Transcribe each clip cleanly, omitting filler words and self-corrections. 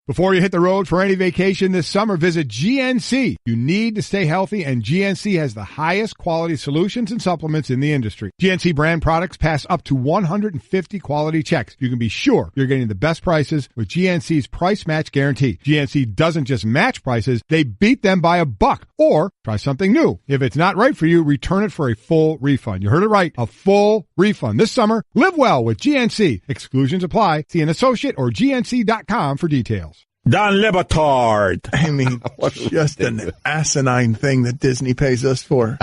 Before you hit the road for any vacation this summer, visit GNC. You need to stay healthy, and GNC has the highest quality solutions and supplements in the industry. GNC brand products pass up to 150 quality checks. You can be sure you're getting the best prices with GNC's price match guarantee. GNC doesn't just match prices, they beat them by $1. Or try something new. If it's not right for you, return it for a full refund. You heard it right, a full refund. This summer, live well with GNC. Exclusions apply. See an associate or GNC.com for details. Don Le Batard. I mean, just an asinine thing that Disney pays us for.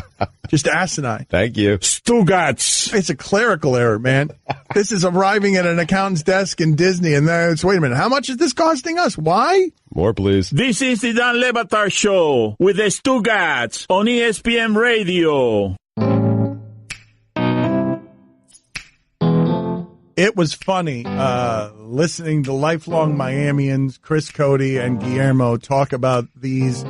Just asinine. Thank you. Stugotz. It's a clerical error, man. This is arriving at an accountant's desk in Disney, and then wait a minute, how much is this costing us? Why? More, please. This is the Don Le Batard Show with the Stugotz on ESPN Radio. It was funny listening to lifelong Miamians, Chris Cody and Guillermo, talk about these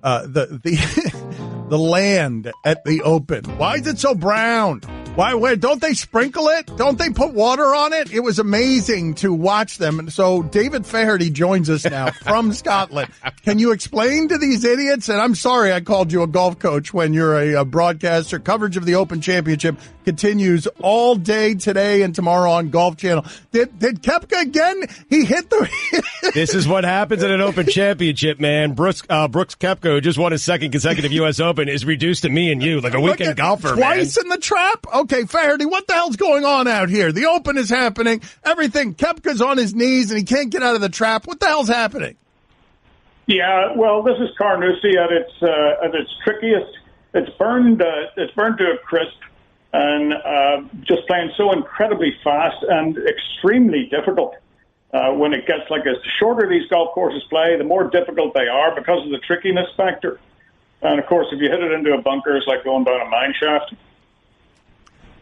the land at the Open. Why is it so brown? Why don't they sprinkle it? Don't they put water on it? It was amazing to watch them. And so David Feherty joins us now from Scotland. Can you explain to these idiots? And I'm sorry I called you a golf coach when you're a broadcaster. Coverage of the Open Championship continues all day today and tomorrow on Golf Channel. Did Koepka again? He hit the... This is what happens at an Open Championship, man. Brooks Koepka, who just won his second consecutive U.S. Open, is reduced to me and you, like a weekend golfer, twice in the trap? Okay, Feherty, what the hell's going on out here? The Open is happening. Everything. Koepka's on his knees and he can't get out of the trap. What the hell's happening? Yeah, well, this is Carnoustie at its trickiest. It's burned to a crisp, and just playing so incredibly fast and extremely difficult. When it gets like this, the shorter these golf courses play, the more difficult they are because of the trickiness factor. And of course, if you hit it into a bunker, it's like going down a mine shaft.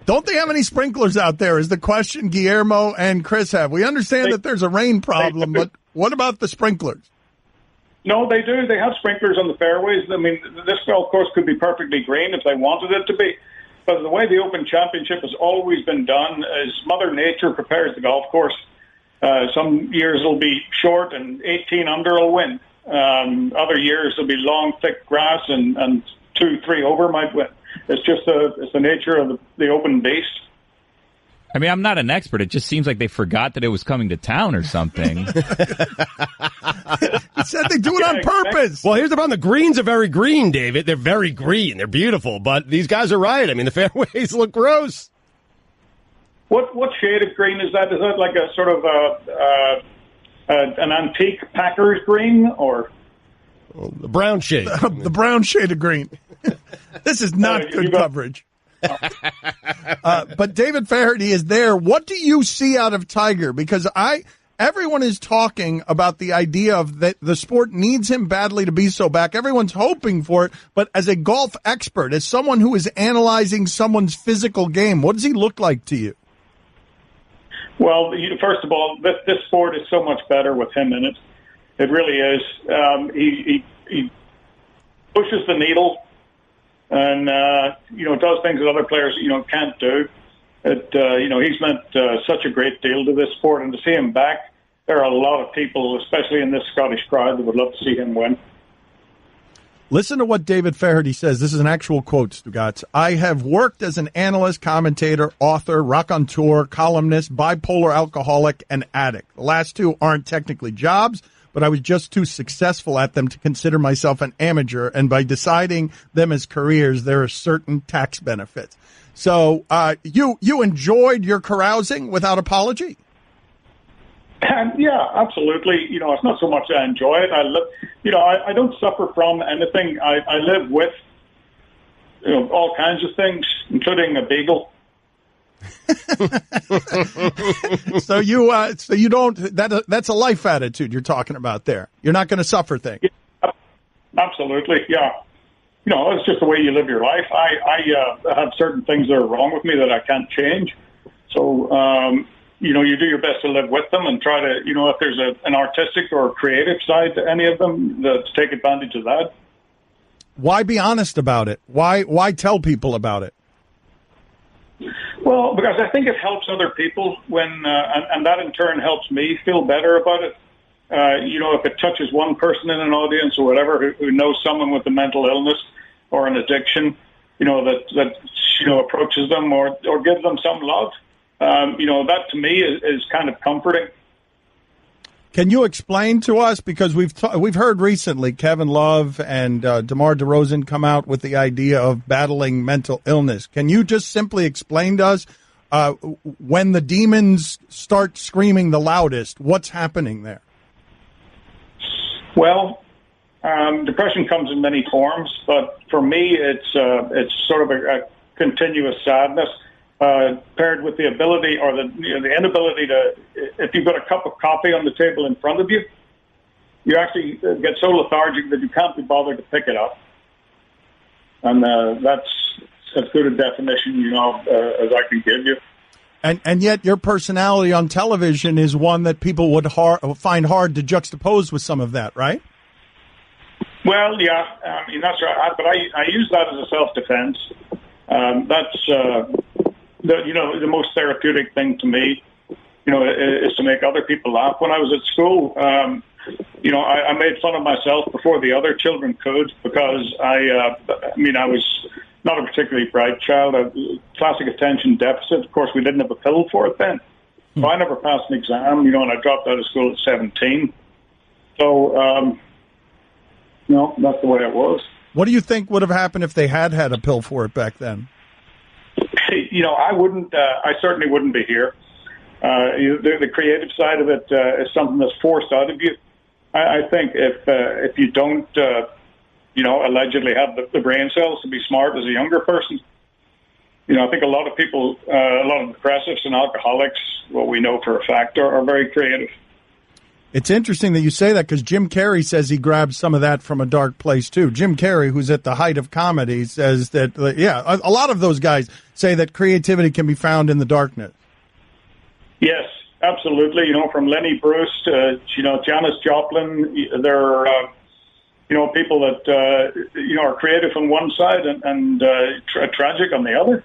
Don't they have any sprinklers out there is the question Guillermo and Chris have. We understand that there's a rain problem, but what about the sprinklers? No, they do. They have sprinklers on the fairways. I mean, this golf course could be perfectly green if they wanted it to be. But the way the Open Championship has always been done is Mother Nature prepares the golf course. Some years it'll be short and 18 under will win. Other years it'll be long, thick grass and 2-3 over might win. It's just it's the nature of the Open beast. I mean, I'm not an expert. It just seems like they forgot that it was coming to town or something. He said they do it on purpose. Well, here's the problem. The greens are very green, David. They're very green. They're beautiful. But these guys are right. I mean, the fairways look gross. What shade of green is that? Is that like a sort of an antique Packers green or? The brown shade. The brown shade of green. This is not good coverage. But David Feherty is there. What do you see out of Tiger? Because everyone is talking about the idea of that the sport needs him badly to be so back. Everyone's hoping for it. But as a golf expert, as someone who is analyzing someone's physical game, what does he look like to you? Well, first of all, this sport is so much better with him in it. It really is. He pushes the needle and, does things that other players, can't do. He's meant such a great deal to this sport. And to see him back, there are a lot of people, especially in this Scottish crowd, that would love to see him win. Listen to what David Feherty says. This is an actual quote, Stugotz. I have worked as an analyst, commentator, author, raconteur, columnist, bipolar alcoholic, and addict. The last two aren't technically jobs, but I was just too successful at them to consider myself an amateur, and by deciding them as careers, there are certain tax benefits. So you enjoyed your carousing without apology? Yeah, absolutely. It's not so much I enjoy it. I don't suffer from anything. I live with, all kinds of things, including a beagle. So you don't. That's a life attitude you're talking about there. You're not going to suffer things. Yeah, absolutely. Yeah. It's just the way you live your life. I have certain things that are wrong with me that I can't change. So. You do your best to live with them and try to, if there's an artistic or creative side to any of them, to take advantage of that. Why be honest about it? Why tell people about it? Well, because I think it helps other people when, and that in turn helps me feel better about it. if it touches one person in an audience or whatever who knows someone with a mental illness or an addiction, that approaches them or gives them some love, that to me is kind of comforting. Can you explain to us, because we've heard recently Kevin Love and DeMar DeRozan come out with the idea of battling mental illness. Can you just simply explain to us when the demons start screaming the loudest, what's happening there? Well, depression comes in many forms, but for me, it's sort of a continuous sadness paired with the ability or the inability to. If you've got a cup of coffee on the table in front of you, you actually get so lethargic that you can't be bothered to pick it up, and that's as good a definition as I can give you. And yet your personality on television is one that people would find hard to juxtapose with some of that, right? Well, yeah, that's right. But I use that as a self-defense. That's the most therapeutic thing to me, is to make other people laugh. When I was at school, I made fun of myself before the other children could because I was not a particularly bright child, a classic attention deficit. Of course, we didn't have a pill for it then. So I never passed an exam, and I dropped out of school at 17. So, that's the way it was. What do you think would have happened if they had a pill for it back then? I certainly wouldn't be here. The creative side of it is something that's forced out of you. I think if you don't, allegedly have the brain cells to be smart as a younger person, I think a lot of people, a lot of depressives and alcoholics, what we know for a fact, are very creative. It's interesting that you say that because Jim Carrey says he grabbed some of that from a dark place, too. Jim Carrey, who's at the height of comedy, says that, a lot of those guys say that creativity can be found in the darkness. Yes, absolutely. From Lenny Bruce to, Janis Joplin, there are, people that, are creative on one side and tragic on the other.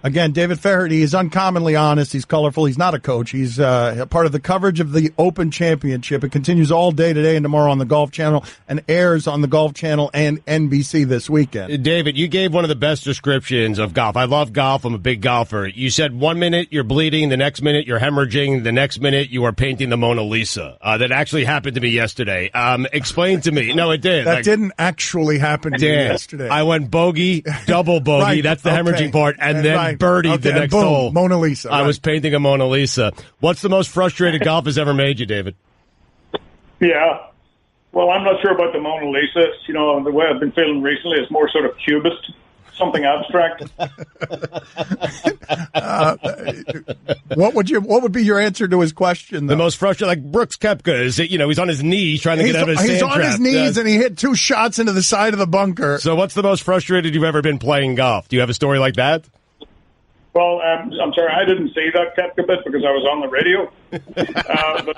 Again, David Feherty is uncommonly honest. He's colorful. He's not a coach. He's part of the coverage of the Open Championship. It continues all day today and tomorrow on the Golf Channel and airs on the Golf Channel and NBC this weekend. David, you gave one of the best descriptions of golf. I love golf. I'm a big golfer. You said 1 minute you're bleeding, the next minute you're hemorrhaging, the next minute you are painting the Mona Lisa. That actually happened to me yesterday. Explain to me. No, it did. That didn't actually happen to me yesterday. I went bogey, double bogey. Right, that's the hemorrhaging part. And then birdied the next hole. Mona Lisa. I was painting a Mona Lisa. What's the most frustrated golf has ever made you, David? Yeah. Well, I'm not sure about the Mona Lisa. The way I've been feeling recently is more sort of cubist, something abstract. What would be your answer to his question, though? The most frustrated, like Brooks Koepka, is he's on his knees trying to get out of his sand trap. He's on his knees and he hit 2 shots into the side of the bunker. So what's the most frustrated you've ever been playing golf? Do you have a story like that? Well, I'm sorry, I didn't see that Koepka bit because I was on the radio. But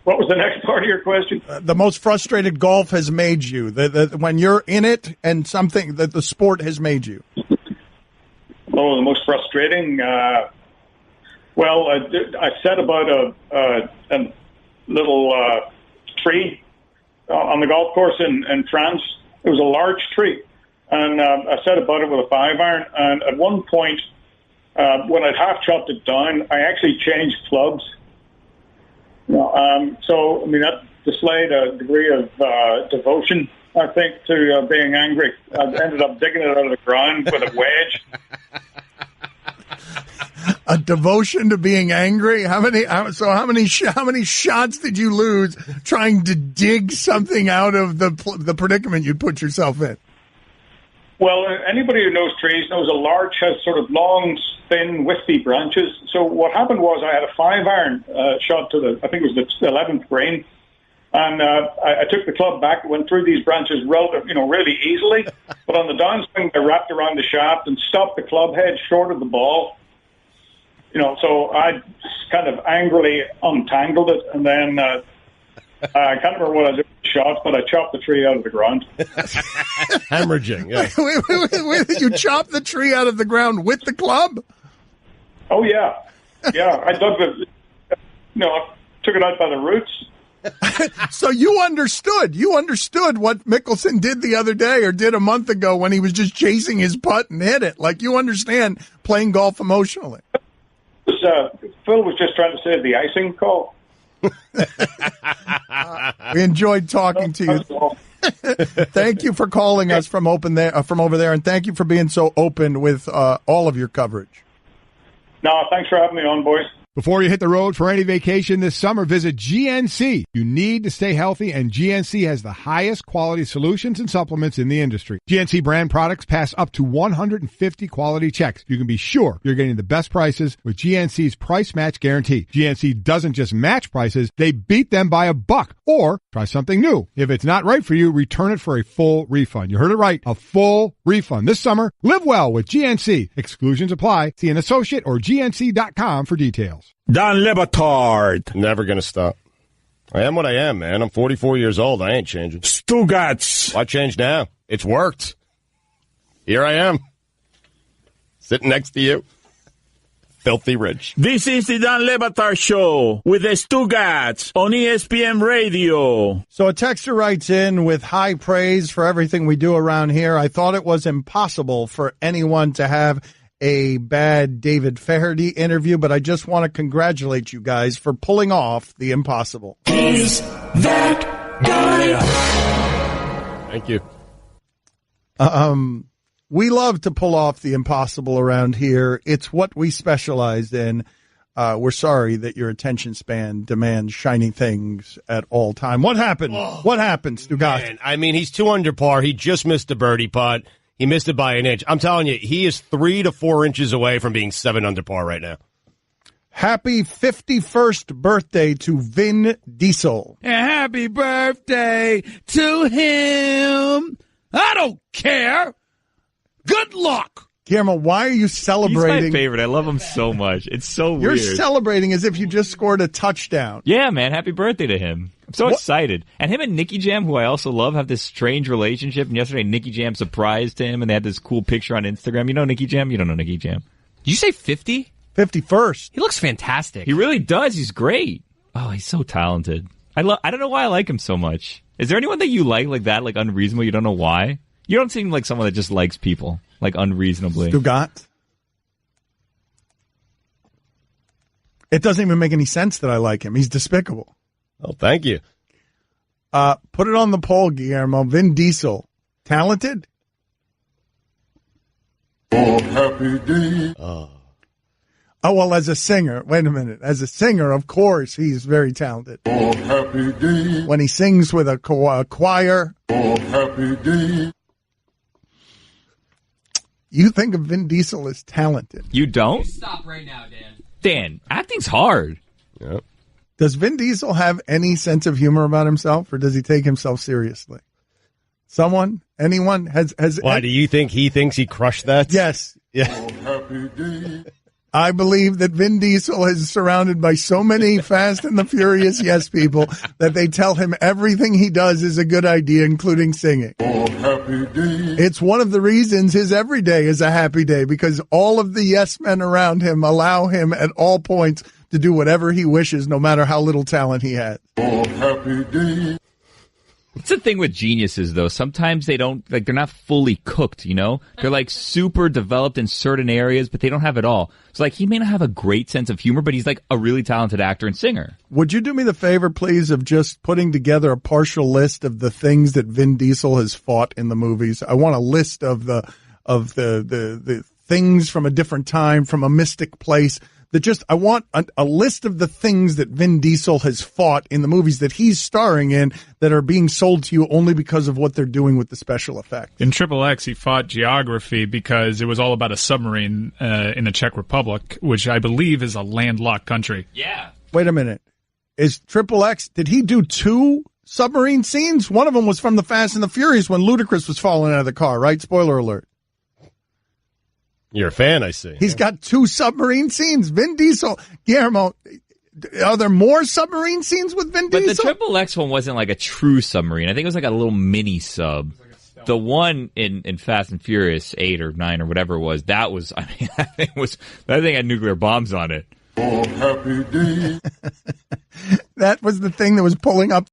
what was the next part of your question? The most frustrated golf has made you, when you're in it and something that the sport has made you. Oh, the most frustrating? I said about a little tree on the golf course in France. It was a large tree. And I set about it with a 5-iron. And at one point, when I'd half chopped it down, I actually changed clubs. That displayed a degree of devotion, I think, to being angry. I ended up digging it out of the ground with a wedge. A devotion to being angry? How many shots did you lose trying to dig something out of the predicament you put yourself in? Well, anybody who knows trees knows a larch has sort of long, thin, wispy branches. So what happened was I had a 5-iron shot to I think it was the 11th green, and I took the club back, went through these branches really easily. But on the downswing, I wrapped around the shaft and stopped the club head short of the ball. So I kind of angrily untangled it, and then I can't remember what I did with the shot, but I chopped the tree out of the ground. Hemorrhaging, yeah. Wait, you chopped the tree out of the ground with the club? Oh, yeah. Yeah, I dug took it out by the roots. So you understood what Mickelson did the other day or did a month ago when he was just chasing his putt and hit it. Like, you understand playing golf emotionally. Phil was just trying to save the icing call. We enjoyed talking to you. Thank you for calling us from over there, and thank you for being so open with all of your coverage. No, thanks for having me on, boys. Before you hit the road for any vacation this summer, visit GNC. You need to stay healthy, and GNC has the highest quality solutions and supplements in the industry. GNC brand products pass up to 150 quality checks. You can be sure you're getting the best prices with GNC's price match guarantee. GNC doesn't just match prices, they beat them by $1. Or try something new. If it's not right for you, return it for a full refund. You heard it right, a full refund. This summer, live well with GNC. Exclusions apply. See an associate or GNC.com for details. Don Le Batard. Never going to stop. I am what I am, man. I'm 44 years old. I ain't changing. Stugotz. Why change now? It's worked. Here I am. Sitting next to you. Filthy rich. This is the Don Le Batard Show with the Stugotz on ESPN Radio. So a texter writes in with high praise for everything we do around here. I thought it was impossible for anyone to have a bad David Feherty interview, but I just want to congratulate you guys for pulling off the impossible. He's that guy. Thank you. We love to pull off the impossible around here. It's what we specialize in. We're sorry that your attention span demands shiny things at all time. What happened? What happened, Stugotz? I mean, he's 2 under par. He just missed the birdie putt. He missed it by an inch. I'm telling you, he is 3 to 4 inches away from being 7 under par right now. Happy 51st birthday to Vin Diesel. Happy birthday to him. I don't care. Good luck. Guillermo, why are you celebrating? He's my favorite. I love him so much. It's so You're weird. celebrating as if you just scored a touchdown. Yeah, man. Happy birthday to him. I'm so excited. And him and Nicky Jam, who I also love, have this strange relationship. And yesterday, Nicky Jam surprised him, and they had this cool picture on Instagram. You know Nicky Jam? You don't know Nicky Jam. Did you say 50? 51st. He looks fantastic. He really does. He's great. Oh, he's so talented. I don't know why I like him so much. Is there anyone that you like that, like unreasonable? You don't know why? You don't seem like someone that just likes people, like unreasonably. Stugotz? It doesn't even make any sense that I like him. He's despicable. Oh, thank you. Put it on the poll, Guillermo. Vin Diesel, talented? Oh, happy day. Oh, well, as a singer, wait a minute. As a singer, of course, he's very talented. Oh, happy day. When he sings with a choir. Oh, happy day. You think of Vin Diesel as talented. You don't? Stop right now, Dan. Dan, acting's hard. Yep. Does Vin Diesel have any sense of humor about himself, or does he take himself seriously? Someone? Anyone? Why, do you think he thinks he crushed that? Yes. Yeah. Oh, happy day. I believe that Vin Diesel is surrounded by so many Fast and the Furious yes people that they tell him everything he does is a good idea, including singing. Oh, happy day. It's one of the reasons his every day is a happy day, because all of the yes men around him allow him at all points to do whatever he wishes, no matter how little talent he has. Oh, happy day. It's the thing with geniuses, though. Sometimes they don't, like, they're not fully cooked, you know? They're, like, super developed in certain areas, but they don't have it all. So, like, he may not have a great sense of humor, but he's, like, a really talented actor and singer. Would you do me the favor, please, of just putting together a partial list of the things that Vin Diesel has fought in the movies? I want a list of the things from a different time, from a mystic place. I want a list of the things that Vin Diesel has fought in the movies that he's starring in that are being sold to you only because of what they're doing with the special effects. In Triple X, he fought geography because it was all about a submarine in the Czech Republic, which I believe is a landlocked country. Yeah. Wait a minute. Is Triple X, did he do 2 submarine scenes? One of them was from The Fast and the Furious when Ludacris was falling out of the car, right? Spoiler alert. You're a fan, I see. He's got 2 submarine scenes. Vin Diesel. Guillermo, are there more submarine scenes with Vin Diesel? But the Triple X one wasn't like a true submarine. I think it was like a little mini sub. The one in Fast and Furious 8 or 9 or whatever it was, that was, I mean, that thing had nuclear bombs on it. Oh, happy day. That was the thing that was pulling up